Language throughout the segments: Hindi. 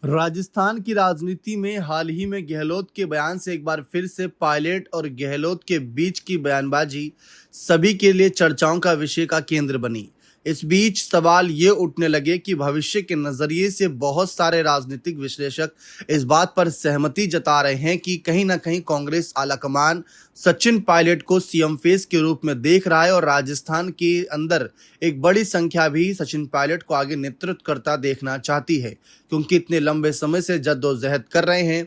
राजस्थान की राजनीति में हाल ही में गहलोत के बयान से एक बार फिर से पायलट और गहलोत के बीच की बयानबाजी सभी के लिए चर्चाओं का विषय का केंद्र बनी। इस बीच सवाल ये उठने लगे कि भविष्य के नजरिए से बहुत सारे राजनीतिक विश्लेषक इस बात पर सहमति जता रहे हैं कि कहीं ना कहीं कांग्रेस आलाकमान सचिन पायलट को सीएम फेस के रूप में देख रहा है और राजस्थान के अंदर एक बड़ी संख्या भी सचिन पायलट को आगे नेतृत्व करता देखना चाहती है, क्योंकि इतने लंबे समय से जद्दोजहद कर रहे हैं,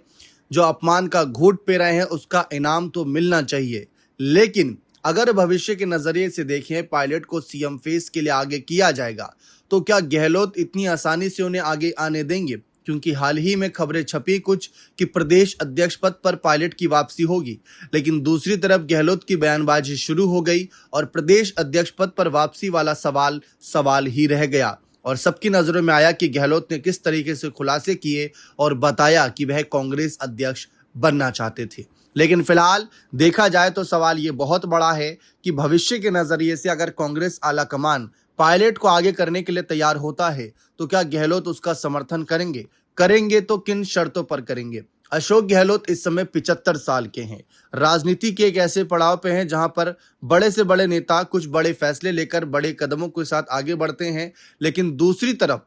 जो अपमान का घूंट पी रहे हैं, उसका इनाम तो मिलना चाहिए। लेकिन अगर भविष्य के नजरिए से देखें, पायलट को सीएम फेस के लिए आगे किया जाएगा तो क्या गहलोत इतनी आसानी से उन्हें आगे आने देंगे? क्योंकि हाल ही में खबरें छपी कुछ कि प्रदेश अध्यक्ष पद पर पायलट की वापसी होगी, लेकिन दूसरी तरफ गहलोत की बयानबाजी शुरू हो गई और प्रदेश अध्यक्ष पद पर वापसी वाला सवाल ही रह गया। और सबकी नजरों में आया कि गहलोत ने किस तरीके से खुलासे किए और बताया कि वह कांग्रेस अध्यक्ष बनना चाहते थे। लेकिन फिलहाल देखा जाए तो सवाल ये बहुत बड़ा है कि भविष्य के नजरिए से अगर कांग्रेस आलाकमान पायलट को आगे करने के लिए तैयार होता है तो क्या गहलोत उसका समर्थन करेंगे तो किन शर्तों पर करेंगे? अशोक गहलोत इस समय 75 साल के हैं। राजनीति के एक ऐसे पड़ाव पे हैं जहां पर बड़े से बड़े नेता कुछ बड़े फैसले लेकर बड़े कदमों के साथ आगे बढ़ते हैं, लेकिन दूसरी तरफ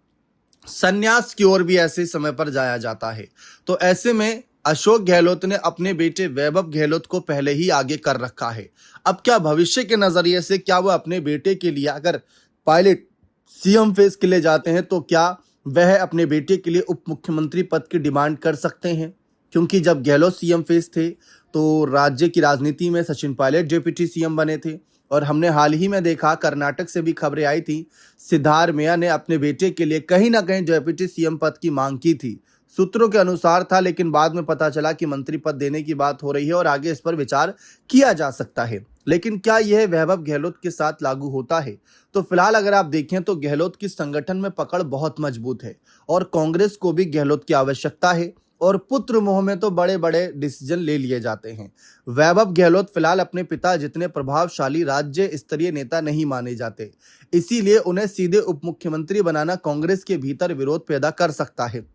संन्यास की ओर भी ऐसे समय पर जाया जाता है। तो ऐसे में अशोक गहलोत ने अपने बेटे वैभव गहलोत को पहले ही आगे कर रखा है। अब क्या भविष्य के नजरिए से क्या वह अपने बेटे के लिए अगर पायलट सीएम फेस के लिए जाते हैं तो क्या वह अपने बेटे के लिए उप मुख्यमंत्री पद की डिमांड कर सकते हैं? क्योंकि जब गहलोत सीएम फेस थे तो राज्य की राजनीति में सचिन पायलट जेपीटी सीएम बने थे और हमने हाल ही में देखा, कर्नाटक से भी खबरें आई थी, सिद्धारमैया ने अपने बेटे के लिए कहीं ना कहीं जेपीटी सीएम पद की मांग की थी। सूत्रों के अनुसार था, लेकिन बाद में पता चला कि मंत्री पद देने की बात हो रही है और आगे इस पर विचार किया जा सकता है। लेकिन क्या यह वैभव गहलोत के साथ लागू होता है? तो फिलहाल अगर आप देखें तो गहलोत की संगठन में पकड़ बहुत मजबूत है और कांग्रेस को भी गहलोत की आवश्यकता है और पुत्र मोह में तो बड़े बड़े डिसीजन ले लिए जाते हैं। वैभव गहलोत फिलहाल अपने पिता जितने प्रभावशाली राज्य स्तरीय नेता नहीं माने जाते, इसीलिए उन्हें सीधे उप मुख्यमंत्री बनाना कांग्रेस के भीतर विरोध पैदा कर सकता है।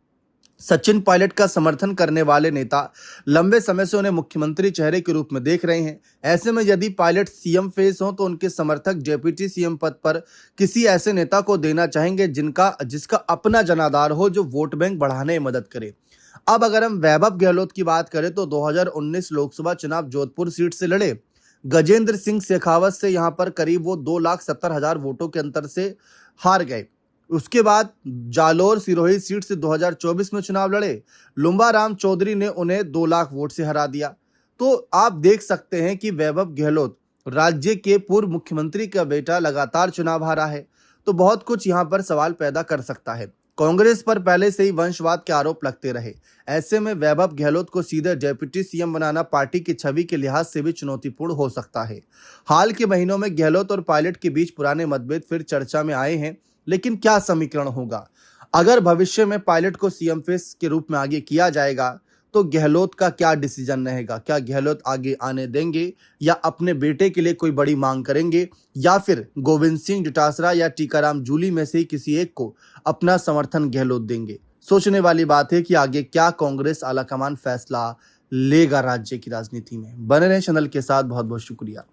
सचिन पायलट का समर्थन करने वाले नेता लंबे समय से उन्हें मुख्यमंत्री चेहरे के रूप में देख रहे हैं। ऐसे में यदि पायलट सीएम फेस हो तो उनके समर्थक जेपीटी सीएम पद पर किसी ऐसे नेता को देना चाहेंगे जिसका अपना जनाधार हो, जो वोट बैंक बढ़ाने में मदद करे। अब अगर हम वैभव गहलोत की बात करें तो 2019 लोकसभा चुनाव जोधपुर सीट से लड़े, गजेंद्र सिंह शेखावत से यहां पर करीब वो 2,70,000 वोटों के अंतर से हार गए। उसके बाद जालोर सिरोही सीट से 2024 में चुनाव लड़े, लुम्बा राम चौधरी ने उन्हें 2 लाख वोट से हरा दिया। तो आप देख सकते हैं कि वैभव गहलोत राज्य के पूर्व मुख्यमंत्री का बेटा लगातार चुनाव हारा है, तो बहुत कुछ यहां पर सवाल पैदा कर सकता है। कांग्रेस पर पहले से ही वंशवाद के आरोप लगते रहे, ऐसे में वैभव गहलोत को सीधे डेप्यूटी सीएम बनाना पार्टी की छवि के लिहाज से भी चुनौतीपूर्ण हो सकता है। हाल के महीनों में गहलोत और पायलट के बीच पुराने मतभेद फिर चर्चा में आए हैं, लेकिन क्या समीकरण होगा? अगर भविष्य में पायलट को सीएम फेस के रूप में आगे किया जाएगा तो गहलोत का क्या डिसीजन रहेगा? क्या गहलोत आगे आने देंगे या अपने बेटे के लिए कोई बड़ी मांग करेंगे, या फिर गोविंद सिंह डोटासरा या टीकाराम जूली में से ही किसी एक को अपना समर्थन गहलोत देंगे? सोचने वाली बात है कि आगे क्या कांग्रेस आलाकमान फैसला लेगा राज्य की राजनीति में। बने रहें चैनल के साथ। बहुत बहुत शुक्रिया।